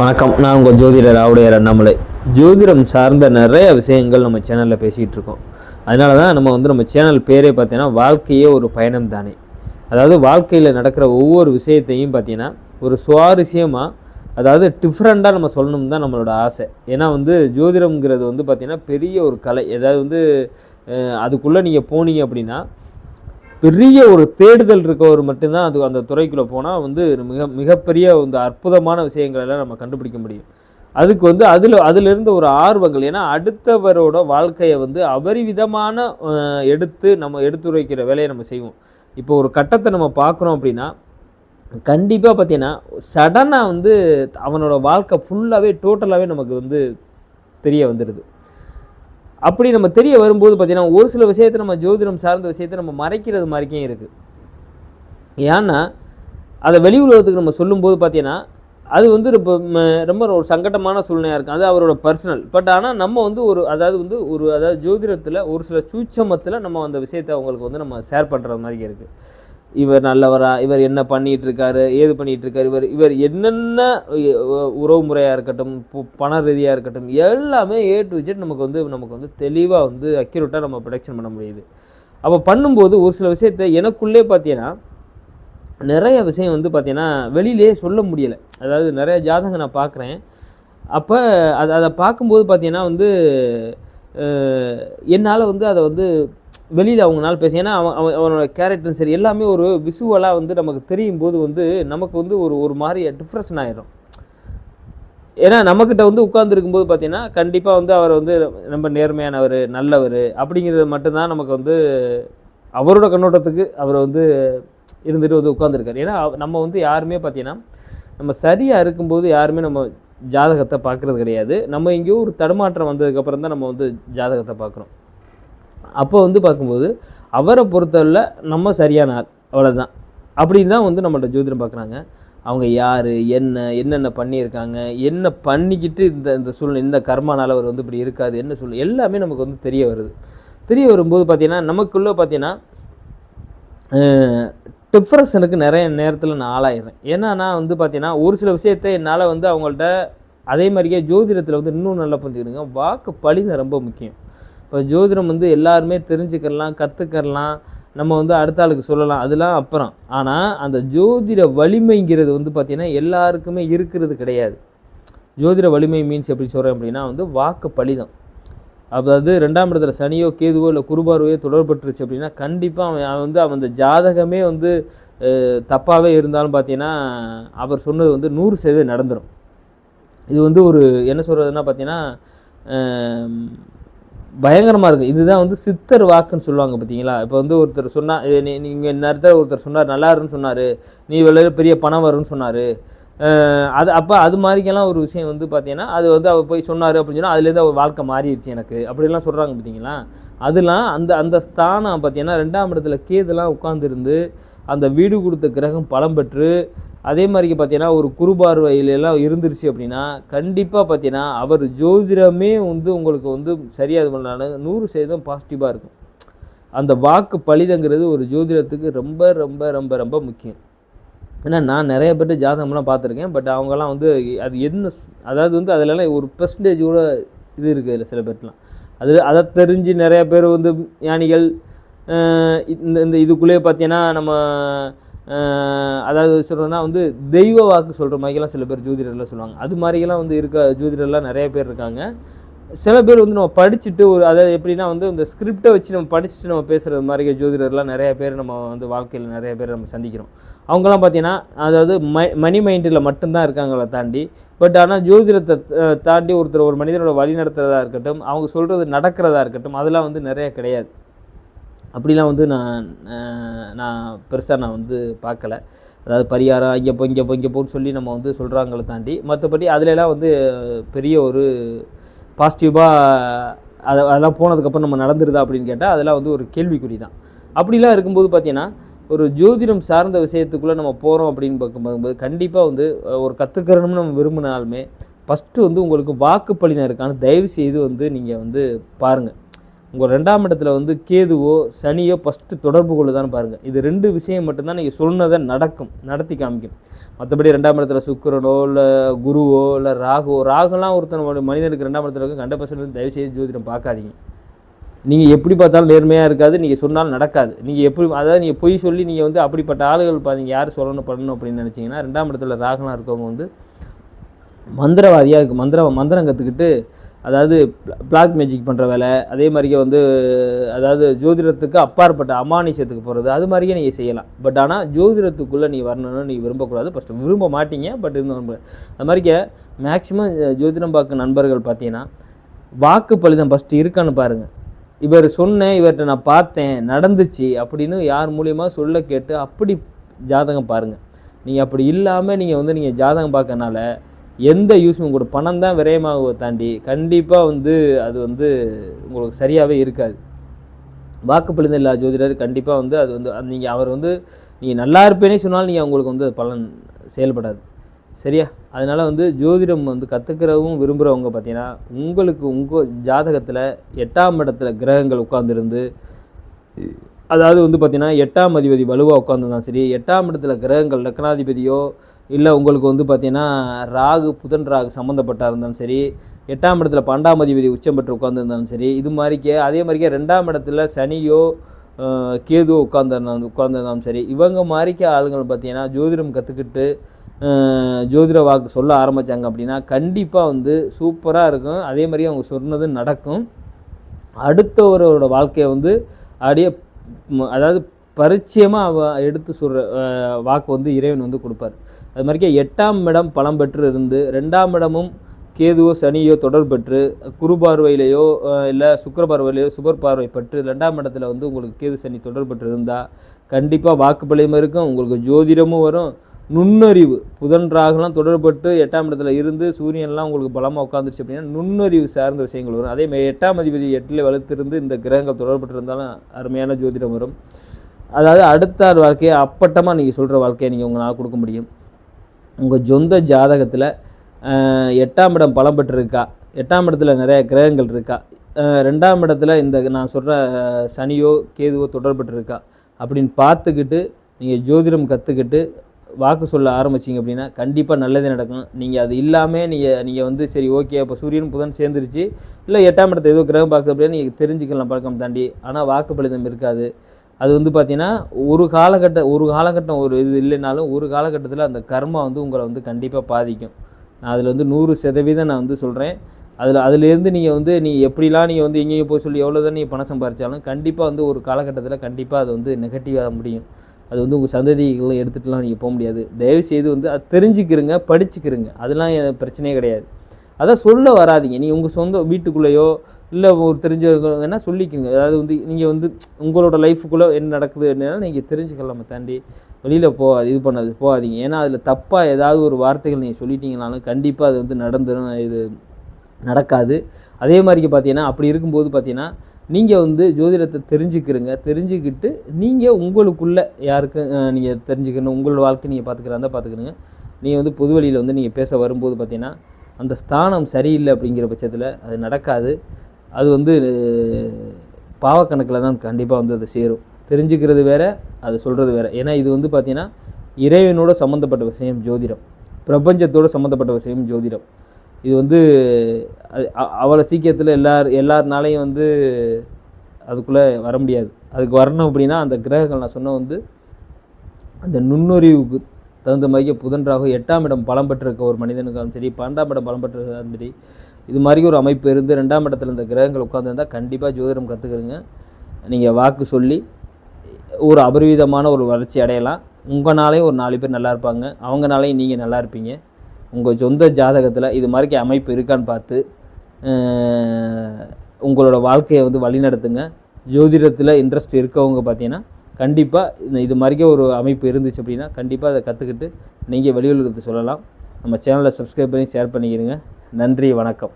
வணக்கம். நான் உங்கள் ஜோதிடர் ஆவுடையார் அண்ணாமலை. ஜோதிடம் சார்ந்த நிறைய விஷயங்கள் நம்ம சேனலில் பேசிகிட்டு இருக்கோம். அதனால தான் நம்ம சேனல் பேரே பார்த்தீங்கன்னா வாழ்க்கையே ஒரு பயணம் தானே. அதாவது வாழ்க்கையில் நடக்கிற ஒவ்வொரு விஷயத்தையும் பார்த்தீங்கன்னா ஒரு சுவாரஸ்யமாக, அதாவது டிஃப்ரெண்ட்டாக நம்ம சொல்லணும் தான் நம்மளோட ஆசை. ஏன்னா ஜோதிடம்ங்கிறது பார்த்திங்கன்னா பெரிய ஒரு கலை. ஏதாவது அதுக்குள்ளே நீங்கள் போனீங்க அப்படின்னா பெரிய ஒரு தேடுதல் இருக்கவர் மட்டும்தான் அந்த துறைக்குள்ளே போனால் மிகப்பெரிய அற்புதமான விஷயங்களெல்லாம் நம்ம கண்டுபிடிக்க முடியும். அதுக்கு அதிலிருந்து ஒரு ஆர்வங்கள், ஏன்னா அடுத்தவரோட வாழ்க்கையை அபரிவிதமான நம்ம எடுத்துரைக்கிற வேலையை நம்ம செய்வோம். இப்போ ஒரு கட்டத்தை நம்ம பார்க்குறோம் அப்படின்னா கண்டிப்பாக பார்த்தீங்கன்னா சடனாக அவனோட வாழ்க்கை ஃபுல்லாகவே டோட்டலாகவே நமக்கு தெரிய வந்துடுது. அப்படி நம்ம தெரிய வரும்போது பார்த்திங்கன்னா ஒரு சில விஷயத்தை நம்ம ஜோதிடம் சார்ந்த விஷயத்தை நம்ம மறைக்கிறது மாதிரிக்கே இருக்குது. ஏன்னா அதை வெளி உலகத்துக்கு நம்ம சொல்லும்போது பார்த்திங்கன்னா அது இப்போ ரொம்ப ஒரு சங்கடமான சூழ்நிலையாக இருக்குது. அது அவரோட பர்சனல். பட் ஆனால் நம்ம அதாவது ஜோதிடத்தில் ஒரு சில சூட்சமத்தில் நம்ம அந்த விஷயத்தை அவங்களுக்கு நம்ம ஷேர் பண்ணுறது மாதிரி இருக்குது. இவர் நல்லவரா, இவர் என்ன பண்ணிகிட்ருக்காரு, ஏது பண்ணிகிட்ருக்காரு, இவர் என்னென்ன உறவு முறையாக இருக்கட்டும், பண ரீதியாக இருக்கட்டும், எல்லாமே ஏ டு ஜெட் நமக்கு தெளிவாக அக்யூரேட்டாக நம்ம ப்ரொடக்ஷன் பண்ண முடியுது. அப்போ பண்ணும்போது ஒரு சில விஷயத்தை எனக்குள்ளே பார்த்தீங்கன்னா நிறைய விஷயம் பார்த்தீங்கன்னா வெளியிலே சொல்ல முடியலை. அதாவது நிறைய ஜாதகம் நான் பார்க்குறேன். அப்போ அதை பார்க்கும்போது பார்த்தீங்கன்னா என்னால் அதை வெளியில் அவங்களால பேச, ஏன்னா அவனோட கேரக்டரும் சரி எல்லாமே ஒரு விசுவலாக நமக்கு தெரியும் போது நமக்கு ஒரு மாதிரி டிப்ரெஷன் ஆகிடும். ஏன்னா நம்மக்கிட்ட உட்கார்ந்துருக்கும்போது பார்த்தீங்கன்னா கண்டிப்பாக அவர் ரொம்ப நேர்மையானவர், நல்லவர் அப்படிங்கிறது மட்டும்தான் நமக்கு அவரோட கண்ணோட்டத்துக்கு அவர் இருந்துட்டு உட்காந்துருக்காரு. ஏன்னா நம்ம யாருமே பார்த்தீங்கன்னா நம்ம சரியாக இருக்கும்போது யாருமே நம்ம ஜாதகத்தை பார்க்குறது கிடையாது. நம்ம எங்கேயோ ஒரு தடுமாற்றம் வந்ததுக்கப்புறம் தான் நம்ம ஜாதகத்தை பார்க்குறோம். அப்போ பார்க்கும்போது அவரை பொறுத்தவரை நம்ம சரியான ஆள், அவ்வளோதான். அப்படின்னு தான் நம்மள்ட்ட ஜோதிடம் பார்க்குறாங்க. அவங்க யார், என்னென்ன பண்ணியிருக்காங்க, என்ன பண்ணிக்கிட்டு இந்த சூழ்நிலை, இந்த கர்மானால் அவர் இப்படி இருக்காது, என்ன சூழ்நிலை எல்லாமே நமக்கு தெரிய வருது. தெரிய வரும்போது பார்த்திங்கன்னா நமக்குள்ளே பார்த்திங்கன்னா டிப்ரெஷனுக்கு நிறைய நேரத்தில் நான் ஆளாயிடுறேன். ஏன்னா நான் பார்த்திங்கன்னா ஒரு சில விஷயத்தை என்னால் அவங்கள்ட்ட அதே மாதிரியே ஜோதிடத்தில் இன்னும் நல்லா புரிஞ்சுக்கிறீங்க, வாக்கு பலிதான் ரொம்ப முக்கியம். இப்போ ஜோதிடம் எல்லாருமே தெரிஞ்சுக்கலாம், கற்றுக்கலாம், நம்ம அடுத்த ஆளுக்கு சொல்லலாம், அதெல்லாம் அப்புறம். ஆனால் அந்த ஜோதிட வலிமைங்கிறது பார்த்திங்கன்னா எல்லாருக்குமே இருக்கிறது கிடையாது. ஜோதிட வலிமை மீன்ஸ் எப்படி சொல்கிறேன் அப்படின்னா வாக்கு பலிதம். அதாவது 2ஆம் இடத்துல சனியோ கேதுவோ இல்லை குருபார்வையோ தொடர்பட்டுருச்சு அப்படின்னா கண்டிப்பாக அவன் அந்த ஜாதகமே தப்பாகவே இருந்தாலும் பார்த்தீங்கன்னா அவர் சொன்னது 100% நடந்துடும். இது ஒரு என்ன சொல்கிறதுனா பார்த்தீங்கன்னா பயங்கரமாக இருக்குது. இதுதான் சித்தர் வாக்குன்னு சொல்லுவாங்க பார்த்தீங்களா. இப்போ ஒருத்தர் சொன்னால், நீங்கள் நேரத்தில் ஒருத்தர் சொன்னார் நல்லாருன்னு சொன்னார், நீ வெளியில் பெரிய பணம் வரும்னு சொன்னார், அப்போ அது மாதிரிக்கெல்லாம் ஒரு விஷயம் பார்த்தீங்கன்னா அது அவர் போய் சொன்னார் அப்படின்னு சொன்னால் அதுலேருந்து அவர் வாழ்க்கை மாறிடுச்சு எனக்கு அப்படிலாம் சொல்கிறாங்க பார்த்தீங்களா. அதெல்லாம் அந்த ஸ்தானம் பார்த்தீங்கன்னா 2ஆம் இடத்துல கேதுலாம் உட்காந்துருந்து அந்த வீடு கொடுத்த கிரகம் பலம் பெற்று அதே மாதிரிக்கு பார்த்தீங்கன்னா ஒரு குறுபார்வையிலெல்லாம் இருந்துருச்சு அப்படின்னா கண்டிப்பாக பார்த்தீங்கன்னா அவர் ஜோதிடமே உங்களுக்கு சரியாக இது பண்ணாலும் 100% பாசிட்டிவாக இருக்கும். அந்த வாக்கு பலிதங்கிறது ஒரு ஜோதிடத்துக்கு ரொம்ப ரொம்ப ரொம்ப ரொம்ப முக்கியம். ஏன்னா நான் நிறைய பேர்ட்டு ஜாதகம்லாம் பார்த்துருக்கேன். பட் அவங்கெல்லாம் அது என்ன, அதாவது அதிலெல்லாம் ஒரு பெர்சன்டேஜோட இது இருக்குது. இல்லை சில பேர்லாம் அதை தெரிஞ்சு நிறைய பேர் ஞானிகள் இந்த இதுக்குள்ளேயே பார்த்தீங்கன்னா நம்ம அதாவது சொல்கிறோன்னா தெய்வ வாக்கு சொல்கிற மாதிரிலாம் சில பேர் ஜோதிடர்லாம் சொல்லுவாங்க. அது மாதிரிலாம் இருக்க ஜோதிடர்லாம் நிறைய பேர் இருக்காங்க. சில பேர் நம்ம படிச்சுட்டு அதாவது எப்படின்னா இந்த ஸ்கிரிப்டை வச்சு நம்ம படிச்சுட்டு நம்ம பேசுகிறது மாதிரி ஜோதிடர்லாம் நிறைய பேர் நம்ம வாழ்க்கையில் நிறைய பேர் நம்ம சந்திக்கிறோம். அவங்களாம் பார்த்தீங்கன்னா அதாவது மணி மைண்டில் மட்டும்தான் இருக்காங்களே தாண்டி, பட் ஆனால் ஜோதிடத்தை தாண்டி ஒரு மனிதனோட வழி நடத்துகிறதா இருக்கட்டும், அவங்க சொல்கிறது நடக்கிறதா இருக்கட்டும், அதெல்லாம் நிறைய கிடையாது. அப்படிலாம் நான் பெருசாக நான் பார்க்கல. அதாவது பரிகாரம் இங்கே போன்னு சொல்லி நம்ம சொல்கிறாங்களே தாண்டி மற்றபடி அதிலெல்லாம் பெரிய ஒரு பாசிட்டிவாக அதெல்லாம் போனதுக்கப்புறம் நம்ம நடந்துருதா அப்படின்னு கேட்டால் அதெல்லாம் ஒரு கேள்விக்குறி தான். அப்படிலாம் இருக்கும்போது பார்த்திங்கன்னா ஒரு ஜோதிடம் சார்ந்த விஷயத்துக்குள்ளே நம்ம போகிறோம் அப்படின்னு பார்க்கும்போது கண்டிப்பாக ஒரு கற்றுக்கிறணும்னு நம்ம விரும்பினாலுமே ஃபஸ்ட்டு உங்களுக்கு வாக்குப்பலிதான் இருக்கான்னு தயவு செய்து நீங்கள் பாருங்கள். உங்கள் 2ஆம் இடத்துல வந்து கேதுவோ சனியோ ஃபஸ்ட்டு தொடர்பு கொள்ளுதான்னு பாருங்கள். இது 2 விஷயம் மட்டும்தான் நீங்கள் சொன்னதை நடத்தி காமிக்கும். மற்றபடி 2ஆம் இடத்துல சுக்கிரனோ இல்லை குருவோ இல்லை ராகுலாம் ஒருத்தன் மனிதனுக்கு 2ஆம் இடத்துல இருக்கும். 100% தயவுசெய்து ஜோதிடம் பார்க்காதீங்க. நீங்கள் எப்படி பார்த்தாலும் நேர்மையாக இருக்காது, நீங்கள் சொன்னாலும் நடக்காது. நீங்கள் எப்படி அதாவது நீங்கள் பொய் சொல்லி நீங்கள் வந்து அப்படிப்பட்ட ஆளுகள் பார்த்தீங்க யார் சொல்லணும் பண்ணணும் அப்படின்னு நினச்சிங்கன்னா 2ஆம் இடத்துல ராகுலாம் இருக்கவங்க வந்து மந்திரவாதியாக இருக்குது. மந்திரம் கற்றுக்கிட்டு அதாவது பிளாக் மேஜிக் பண்ணுற வேலை, அதே மாதிரியே வந்து அதாவது ஜோதிடத்துக்கு அப்பாற்பட்ட அமானுஷத்துக்கு போகிறது, அது மாதிரியே நீங்கள் செய்யலாம். பட் ஆனால் ஜோதிடத்துக்குள்ளே நீ வரணும்னு நீங்கள் விரும்பக்கூடாது. ஃபஸ்ட்டு விரும்ப மாட்டீங்க, பட் இன்னும் அது மாதிரிக்க மேக்ஸிமம் ஜோதிடம் பார்க்க நண்பர்கள் பார்த்தீங்கன்னா வாக்கு பலிதம் ஃபஸ்ட்டு இருக்கான்னு பாருங்கள். இவர் சொன்னேன், இவர்கிட்ட நான் பார்த்தேன், நடந்துச்சு அப்படின்னு யார் மூலியமாக சொல்ல கேட்டு அப்படி ஜாதகம் பாருங்கள். நீங்கள் அப்படி இல்லாமல் நீங்கள் ஜாதகம் பார்க்கறனால எந்த யூஸும் உங்களோட பணம் தான் விரயமாக தாண்டி கண்டிப்பாக வந்து அது வந்து உங்களுக்கு சரியாகவே இருக்காது. வாக்குப்பளிதம் இல்லாத ஜோதிடர் கண்டிப்பாக வந்து அது வந்து நீங்கள் அவர் வந்து நீங்கள் நல்லா இருப்பேனே சொன்னாலும் நீங்கள் அவங்களுக்கு வந்து பலன் செயல்படாது. சரியா? அதனால் வந்து ஜோதிடம் வந்து கற்றுக்கிறவும் விரும்புகிறவங்க பார்த்தீங்கன்னா உங்களுக்கு உங்கள் ஜாதகத்தில் 8ஆம் இடத்துல கிரகங்கள் உட்காந்துருந்து, அதாவது வந்து பார்த்திங்கன்னா 8ஆம் அதிபதி வலுவாக உட்காந்துருந்தாலும் சரி, 8ஆம் இடத்துல கிரகங்கள் லக்னாதிபதியோ இல்லை உங்களுக்கு வந்து பார்த்திங்கன்னா புதன் ராகு சம்மந்தப்பட்டா இருந்தாலும் சரி, 8ஆம் இடத்துல 12ஆம் அதிபதி உச்சம் பெற்று உட்காந்துருந்தாலும் சரி, இது மாதிரிக்கே அதே மாதிரிக்கே 2ஆம் இடத்துல சனியோ கேதுவோ உட்காந்துருந்தாலும் சரி, இவங்க மாதிரிக்க ஆளுங்கள் பார்த்திங்கன்னா ஜோதிடம் கற்றுக்கிட்டு ஜோதிட வாக்கு சொல்ல ஆரம்பித்தாங்க அப்படின்னா கண்டிப்பாக வந்து சூப்பராக இருக்கும். அதே மாதிரி அவங்க சொன்னது நடக்கும். அடுத்தவரோட வாழ்க்கையை வந்து அப்படியே அதாவது பரிச்சயமாக எடுத்து சொல்கிற வாக்கு வந்து இறைவன் வந்து கொடுப்பார். அது மாதிரிக்கே 8ஆம் இடம் பலம் பெற்று இருந்து 2ஆம் இடமும் கேதுவோ சனியோ தொடர் பெற்று குரு பார்வையிலையோ இல்லை சுக்கிர பார்வையிலையோ சுபர் பார்வை பெற்று 2ஆம் இடத்துல வந்து உங்களுக்கு கேது சனி தொடர் பெற்று இருந்தால் கண்டிப்பாக வாக்கு பலியமும் இருக்கும், உங்களுக்கு ஜோதிடமும் வரும். நுண்ணறிவு புதன் ராகுலாம் தொடர்பட்டு 8ஆம் இடத்துல இருந்து சூரியன்லாம் உங்களுக்கு பலமாக உட்காந்துருச்சு அப்படின்னா நுண்ணறிவு சார்ந்த விஷயங்கள் வரும். அதேமாதிரி 8ஆம் அதிபதி 8ல் வலுத்திருந்து இந்த கிரகங்கள் தொடர்பட்டு இருந்தாலும் அருமையான ஜோதிடம் வரும். அதாவது அடுத்த வாழ்க்கையை அப்பட்டமாக நீங்கள் சொல்கிற வாழ்க்கையை நீங்கள் உங்களால் கொடுக்க முடியும். உங்கள் சொந்த ஜாதகத்தில் 8ஆம் இடம் பலம் பெற்றிருக்கா, 8ஆம் இடத்துல நிறைய கிரகங்கள் இருக்கா, 2ஆம் இடத்துல இந்த நான் சொல்கிற சனியோ கேதுவோ தொடர்பட்டு அப்படின்னு பார்த்துக்கிட்டு நீங்கள் ஜோதிடம் கற்றுக்கிட்டு வாக்கு சொல்ல ஆரம்பிச்சிங்க அப்படின்னா கண்டிப்பாக நல்லதே நடக்கும். நீங்கள் அது இல்லாமல் நீங்கள் வந்து சரி ஓகே இப்போ சூரியன் புதன் சேர்ந்துருச்சு இல்லை 8ஆம் இடத்தை ஏதோ கிரகம் பார்க்குது அப்படின்னா நீங்கள் தெரிஞ்சுக்கலாம் பழக்கம் தாண்டி. ஆனால் வாக்கு பலிதம் இருக்காது. அது வந்து பார்த்திங்கன்னா ஒரு காலகட்டம் ஒரு இது இல்லைனாலும் ஒரு காலகட்டத்தில் அந்த கர்மா வந்து உங்களை வந்து கண்டிப்பாக பாதிக்கும். நான் அதில் வந்து 100% நான் வந்து சொல்கிறேன். அதுலேருந்து நீங்கள் எப்படிலாம் நீங்கள் வந்து எங்கேயும் போய் சொல்லி எவ்வளோ தான் நீங்கள் பணம் சம்பாதிச்சாலும் கண்டிப்பாக வந்து ஒரு காலகட்டத்தில் கண்டிப்பாக அது வந்து நெகட்டிவாக முடியும். அது வந்து உங்கள் சந்ததிகளை எடுத்துகிட்டுலாம் நீங்கள் போக முடியாது. தயவுசெய்து வந்து அது தெரிஞ்சுக்கிறங்க, படிச்சுக்கிறங்க, அதெல்லாம் பிரச்சனையே கிடையாது. அதான் சொல்ல வராதிங்க. நீங்கள் உங்கள் சொந்த வீட்டுக்குள்ளேயோ இல்லை ஒரு தெரிஞ்சவங்கன்னா சொல்லிக்கோங்க. அதாவது வந்து நீங்கள் வந்து உங்களோட லைஃபுக்குள்ளே என்ன நடக்குது அப்படின்னா நீங்கள் தெரிஞ்சுக்கலாமே தாண்டி வெளியில் போகாதீங்க. ஏன்னா அதில் தப்பாக ஏதாவது ஒரு வார்த்தைகள் நீங்கள் சொல்லிட்டீங்கனாலும் கண்டிப்பாக அது வந்து இது நடக்காது. அதே மாதிரிக்கு பார்த்தீங்கன்னா அப்படி இருக்கும்போது பார்த்தீங்கன்னா நீங்கள் வந்து ஜோதிடத்தை தெரிஞ்சுக்கிட்டு நீங்கள் உங்களுக்குள்ளே யாருக்கு நீங்கள் தெரிஞ்சுக்கணும், உங்களோட வாழ்க்கை நீங்கள் பார்த்துக்கிறங்க. நீங்கள் வந்து பொது வழியில் வந்து நீங்கள் பேச வரும்போது பார்த்தீங்கன்னா அந்த ஸ்தானம் சரியில்லை அப்படிங்கிற பட்சத்தில் அது நடக்காது. அது வந்து பாவக்கணக்கில் தான் கண்டிப்பாக வந்து அது சேரும். தெரிஞ்சுக்கிறது வேறு, அது சொல்கிறது வேறு. ஏன்னா இது வந்து பார்த்திங்கன்னா இறைவனோட சம்மந்தப்பட்ட விஷயம் ஜோதிடம், பிரபஞ்சத்தோடு சம்மந்தப்பட்ட விஷயம் ஜோதிடம். இது வந்து அவ்வளோ சீக்கிரத்தில் எல்லாருனாலையும் வந்து அதுக்குள்ளே வர முடியாது. அதுக்கு வரணும் அப்படின்னா அந்த கிரகங்கள் நான் சொன்ன வந்து அந்த நுண்ணறிவுக்கு தகுந்த மாதிரி புதன் ராகு 8ஆம் இடம் பலம் பெற்றிருக்க ஒரு மனிதனுக்காலும் சரி, 12ஆம் இடம் பலம் பெற்றிருக்காலும் சரி, இது மாதிரி ஒரு அமைப்பு இருந்து 2ஆம் இடத்துல இந்த கிரகங்கள் உட்காந்துருந்தால் கண்டிப்பாக ஜோதிடம் கற்றுக்குறங்க. நீங்கள் வாக்கு சொல்லி ஒரு அபரிவிதமான ஒரு வளர்ச்சி அடையலாம். உங்களாலேயும் ஒரு 4 பேர் நல்லா இருப்பாங்க, அவங்கனாலையும் நீங்கள் நல்லா இருப்பீங்க. உங்கள் சொந்த ஜாதகத்தில் இது மாதிரி அமைப்பு இருக்கான்னு பார்த்து உங்களோட வாழ்க்கையை வந்து வழிநடத்துங்க. ஜோதிடத்தில் இன்ட்ரெஸ்ட் இருக்கவங்க பார்த்தீங்கன்னா கண்டிப்பாக இது மாதிரிக்கே ஒரு அமைப்பு இருந்துச்சு அப்படின்னா கண்டிப்பாக அதை கற்றுக்கிட்டு நீங்கள் வெளியுலகத்தை சொல்லலாம். நம்ம சேனலை சப்ஸ்கிரைப் பண்ணி ஷேர் பண்ணிக்கிறங்க. நன்றி, வணக்கம்.